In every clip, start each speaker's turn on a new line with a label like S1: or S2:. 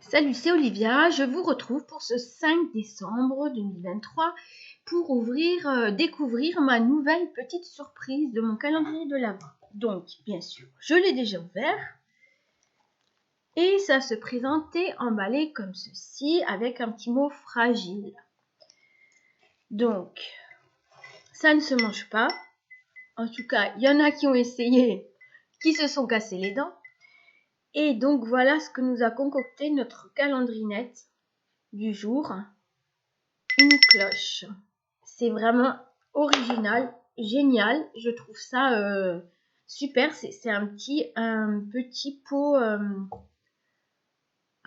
S1: Salut, c'est Olivia. Je vous retrouve pour ce 5 décembre 2023 pour découvrir ma nouvelle petite surprise de mon calendrier de l'Avent. Donc, bien sûr, je l'ai déjà ouvert et ça se présentait emballé comme ceci avec un petit mot fragile. Donc, ça ne se mange pas. En tout cas, il y en a qui ont essayé, qui se sont cassés les dents. Et donc, voilà ce que nous a concocté notre calendrinette du jour. Une cloche. C'est vraiment original, génial. Je trouve ça super. C'est un petit pot.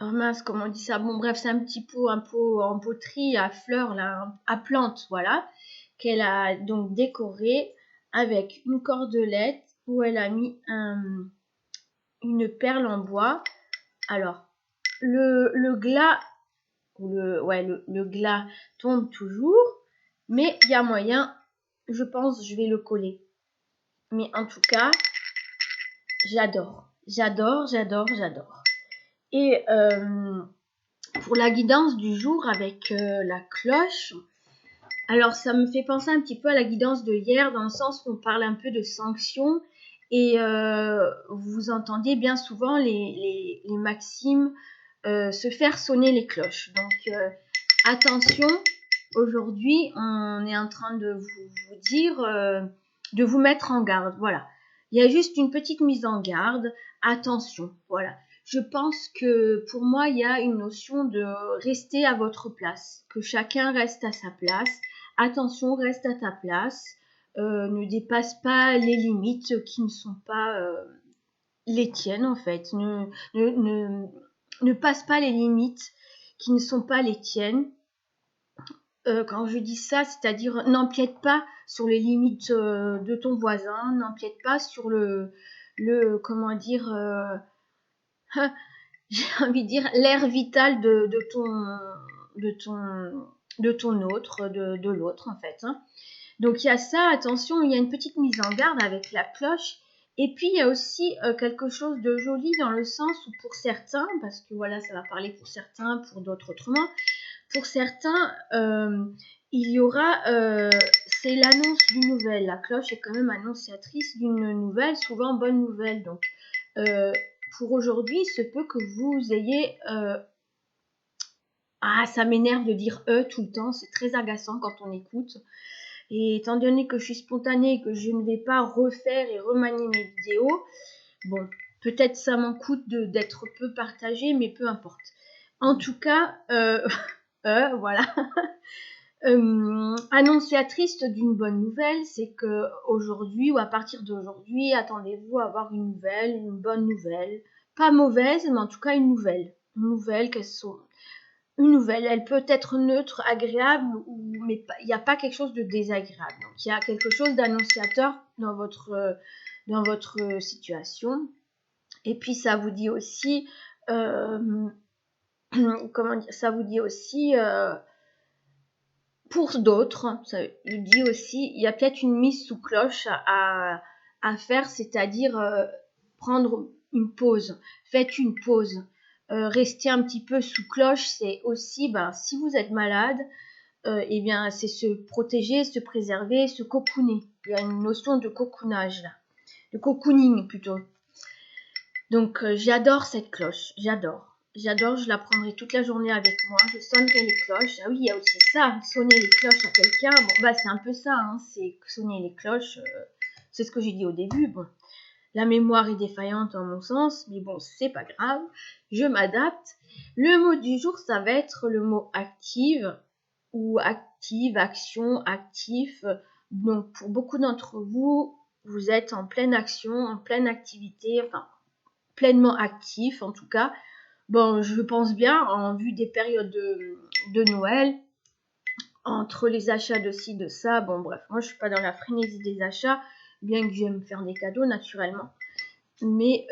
S1: Oh mince, comment on dit ça? Bon, bref, c'est un pot en poterie à fleurs, là, à plantes, voilà, qu'elle a donc décoré avec une cordelette où elle a mis une perle en bois. Alors, le glas le glas tombe toujours, mais il y a moyen, je pense, je vais le coller. Mais en tout cas, j'adore. Et pour la guidance du jour avec la cloche, alors ça me fait penser un petit peu à la guidance de hier, dans le sens où on parle un peu de sanctions, et vous entendez bien souvent les maximes se faire sonner les cloches. Donc attention, aujourd'hui on est en train de vous dire, de vous mettre en garde. Voilà, il y a juste une petite mise en garde. Attention, voilà. Je pense que pour moi il y a une notion de rester à votre place, que chacun reste à sa place. Attention, reste à ta place. Ne dépasse pas les limites qui ne sont pas les tiennes en fait. Ne passe pas les limites qui ne sont pas les tiennes. Quand je dis ça, c'est-à-dire n'empiète pas sur les limites de ton voisin, n'empiète pas sur comment dire, j'ai envie de dire l'air vital de ton autre, de l'autre en fait. Hein. Donc il y a ça, attention, il y a une petite mise en garde avec la cloche. Et puis il y a aussi quelque chose de joli dans le sens où pour certains, parce que voilà, ça va parler pour certains, pour d'autres autrement, pour certains, il y aura, c'est l'annonce d'une nouvelle. La cloche est quand même annonciatrice d'une nouvelle, souvent bonne nouvelle. Donc pour aujourd'hui, il se peut que vous ayez... ça m'énerve de dire tout le temps, c'est très agaçant quand on écoute. Et étant donné que je suis spontanée et que je ne vais pas refaire et remanier mes vidéos, bon, peut-être ça m'en coûte d'être peu partagée, mais peu importe. En tout cas, voilà. Annonciatrice d'une bonne nouvelle, c'est que aujourd'hui ou à partir d'aujourd'hui, attendez-vous à avoir une bonne nouvelle. Pas mauvaise, mais en tout cas une nouvelle. Une nouvelle, elle peut être neutre, agréable, mais il n'y a pas quelque chose de désagréable. Donc il y a quelque chose d'annonciateur dans votre situation. Et puis ça vous dit aussi, comment dire, ça vous dit aussi, pour d'autres, ça vous dit aussi, il y a peut-être une mise sous cloche à faire, c'est-à-dire prendre une pause. Faites une pause. Rester un petit peu sous cloche, c'est aussi, si vous êtes malade, eh bien, c'est se protéger, se préserver, se cocooner. Il y a une notion de cocoonage là, de cocooning plutôt. Donc, j'adore cette cloche, j'adore, je la prendrai toute la journée avec moi, je sonnerai les cloches. Ah oui, il y a aussi ça, sonner les cloches à quelqu'un, bon, c'est un peu ça, hein, c'est sonner les cloches, c'est ce que j'ai dit au début, bon. La mémoire est défaillante en mon sens, mais bon, c'est pas grave, je m'adapte. Le mot du jour, ça va être le mot active, ou active, action, actif. Donc, pour beaucoup d'entre vous, vous êtes en pleine action, en pleine activité, enfin, pleinement actif en tout cas. Bon, je pense bien, en vue des périodes de Noël, entre les achats de ci, de ça, bon bref, moi je suis pas dans la frénésie des achats, bien que j'aime faire des cadeaux naturellement. Mais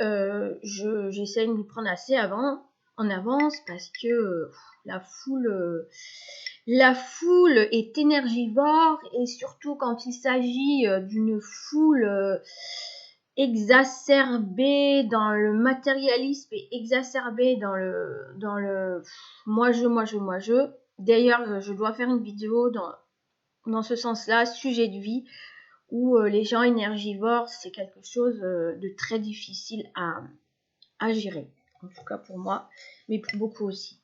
S1: j'essaie de m'y prendre assez en avance, parce que la foule est énergivore, et surtout quand il s'agit d'une foule exacerbé dans le matérialisme et exacerbé dans le moi je. D'ailleurs, je dois faire une vidéo dans ce sens-là, sujet de vie, où les gens énergivores, c'est quelque chose de très difficile à gérer. En tout cas pour moi, mais pour beaucoup aussi.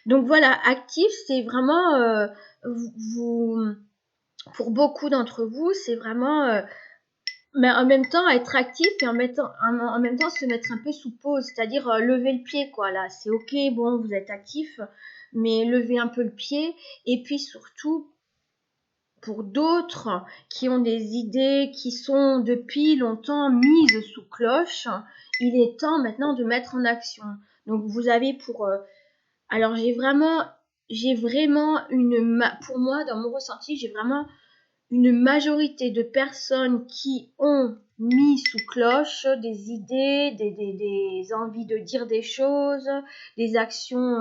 S1: Donc voilà, actif, c'est vraiment, pour beaucoup d'entre vous, c'est vraiment, mais en même temps être actif et en même temps se mettre un peu sous pause, c'est-à-dire lever le pied, quoi. Là, c'est ok, bon, vous êtes actif, mais levez un peu le pied. Et puis surtout, pour d'autres qui ont des idées qui sont depuis longtemps mises sous cloche, il est temps maintenant de mettre en action. Donc vous avez alors j'ai vraiment pour moi dans mon ressenti, j'ai vraiment une majorité de personnes qui ont mis sous cloche des idées, des envies de dire des choses, des actions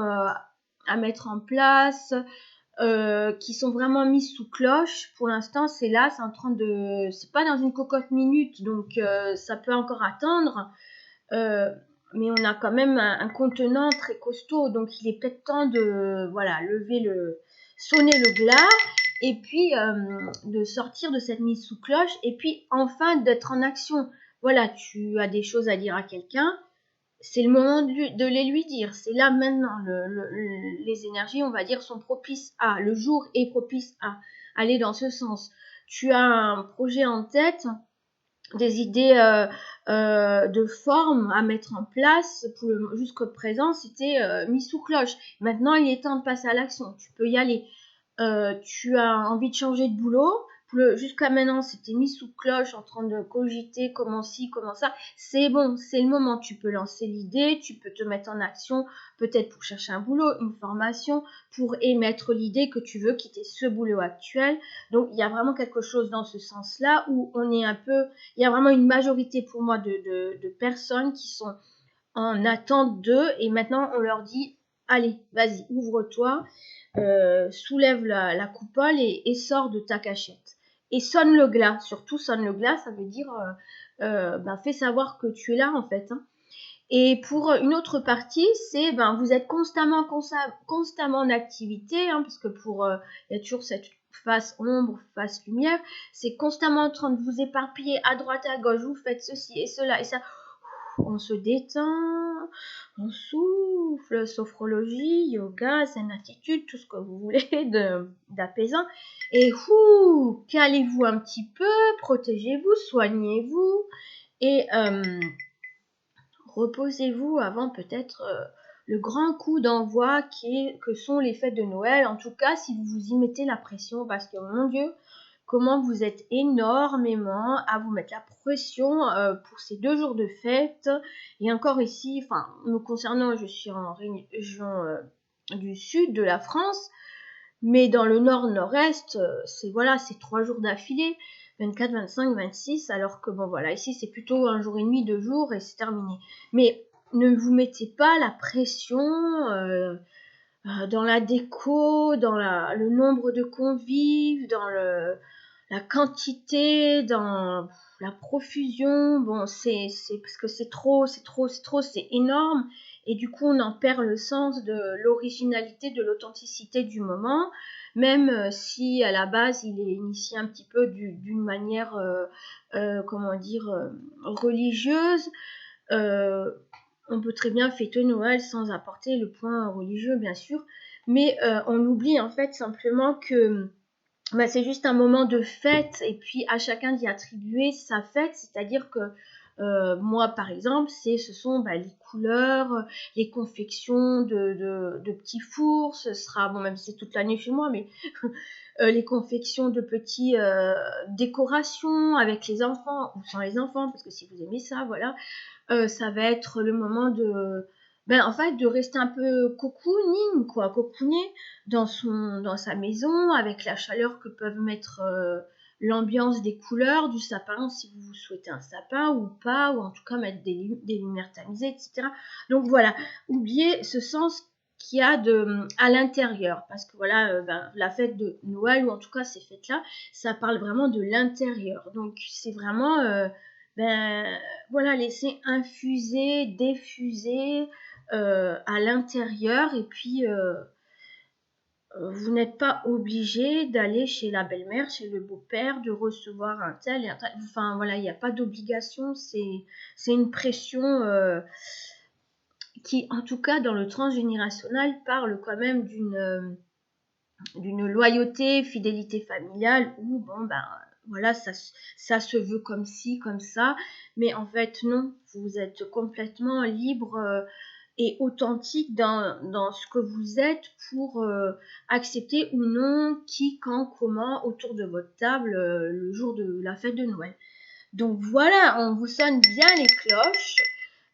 S1: à mettre en place, qui sont vraiment mises sous cloche. Pour l'instant, c'est là, c'est pas dans une cocotte minute, donc ça peut encore attendre. Mais on a quand même un contenant très costaud, donc il est peut-être temps de sonner le glas et puis de sortir de cette mise sous cloche et puis enfin d'être en action. Voilà, tu as des choses à dire à quelqu'un, c'est le moment de les lui dire. C'est là maintenant, les énergies, on va dire, sont propices le jour est propice à aller dans ce sens. Tu as un projet en tête, des idées de forme à mettre en place. Jusqu'au présent, c'était mis sous cloche. Maintenant, il est temps de passer à l'action. Tu peux y aller. Tu as envie de changer de boulot. Jusqu'à maintenant, c'était mis sous cloche en train de cogiter comment ci, comment ça. C'est bon, c'est le moment. Tu peux lancer l'idée, tu peux te mettre en action, peut-être pour chercher un boulot, une formation, pour émettre l'idée que tu veux quitter ce boulot actuel. Donc, il y a vraiment quelque chose dans ce sens-là où il y a vraiment une majorité pour moi de personnes qui sont en attente d'eux et maintenant on leur dit, allez, vas-y, ouvre-toi. Soulève la coupole et sors de ta cachette. Et sonne le glas, surtout sonne le glas, ça veut dire fais savoir que tu es là en fait. Hein. Et pour une autre partie, c'est vous êtes constamment en activité, hein, parce que il y a toujours cette face ombre, face lumière, c'est constamment en train de vous éparpiller à droite à gauche, vous faites ceci et cela et ça. On se détend, on souffle, sophrologie, yoga, zen attitude, tout ce que vous voulez d'apaisant. Et calez-vous un petit peu, protégez-vous, soignez-vous et reposez-vous avant peut-être le grand coup d'envoi que sont les fêtes de Noël. En tout cas, si vous vous y mettez la pression, parce que mon Dieu, comment vous êtes énormément à vous mettre la pression pour ces 2 jours de fête. Et encore ici, enfin, me concernant, je suis en région du sud de la France, mais dans le nord-nord-est, c'est 3 jours d'affilée, 24, 25, 26, alors que ici c'est plutôt un jour et demi, 2 jours et c'est terminé. Mais ne vous mettez pas la pression dans la déco, dans le nombre de convives, dans la quantité, dans la profusion. Bon, c'est parce que c'est trop, c'est énorme. Et du coup, on en perd le sens de l'originalité, de l'authenticité du moment. Même si à la base, il est initié un petit peu d'une manière, religieuse. On peut très bien fêter Noël sans apporter le point religieux, bien sûr. Mais on oublie en fait simplement que c'est juste un moment de fête et puis à chacun d'y attribuer sa fête, c'est-à-dire que moi par exemple ce sont les couleurs, les confections de petits fours, ce sera, même si c'est toute l'année chez moi, mais les confections de petits décorations avec les enfants ou sans les enfants, parce que si vous aimez ça, voilà, ça va être le moment de rester un peu cocooning, cocooner dans sa maison avec la chaleur que peuvent mettre l'ambiance des couleurs du sapin, si vous souhaitez un sapin ou pas, ou en tout cas mettre des lumières tamisées, etc. Donc voilà, oubliez ce sens qu'il y a à l'intérieur, parce que la fête de Noël, ou en tout cas ces fêtes-là, ça parle vraiment de l'intérieur. Donc c'est vraiment ben voilà, laisser infuser, diffuser à l'intérieur, et puis vous n'êtes pas obligé d'aller chez la belle-mère, chez le beau-père, de recevoir un tel et un tel. Enfin voilà, il n'y a pas d'obligation, c'est une pression qui, en tout cas dans le transgénérationnel, parle quand même d'une loyauté, fidélité familiale, où bon ben voilà, ça se veut comme ci, comme ça, mais en fait non, vous êtes complètement libre et authentique dans ce que vous êtes pour accepter ou non qui, quand, comment autour de votre table le jour de la fête de Noël. Donc voilà, on vous sonne bien les cloches.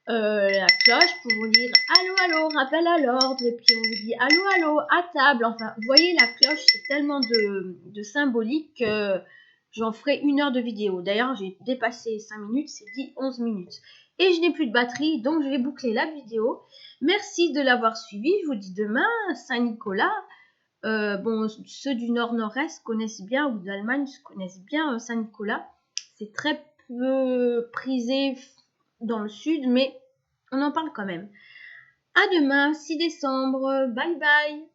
S1: La cloche pour vous dire allô, allô, rappel à l'ordre, et puis on vous dit allô, allô, à table. Enfin, vous voyez, la cloche, c'est tellement de symbolique que j'en ferai 1 heure de vidéo. D'ailleurs, j'ai dépassé 5 minutes, c'est dit 11 minutes. Et je n'ai plus de batterie, donc je vais boucler la vidéo. Merci de l'avoir suivi. Je vous dis demain, Saint-Nicolas. Bon, ceux du Nord-Nord-Est connaissent bien, ou d'Allemagne connaissent bien Saint-Nicolas. C'est très peu prisé dans le sud, mais on en parle quand même. À demain, 6 décembre. Bye bye.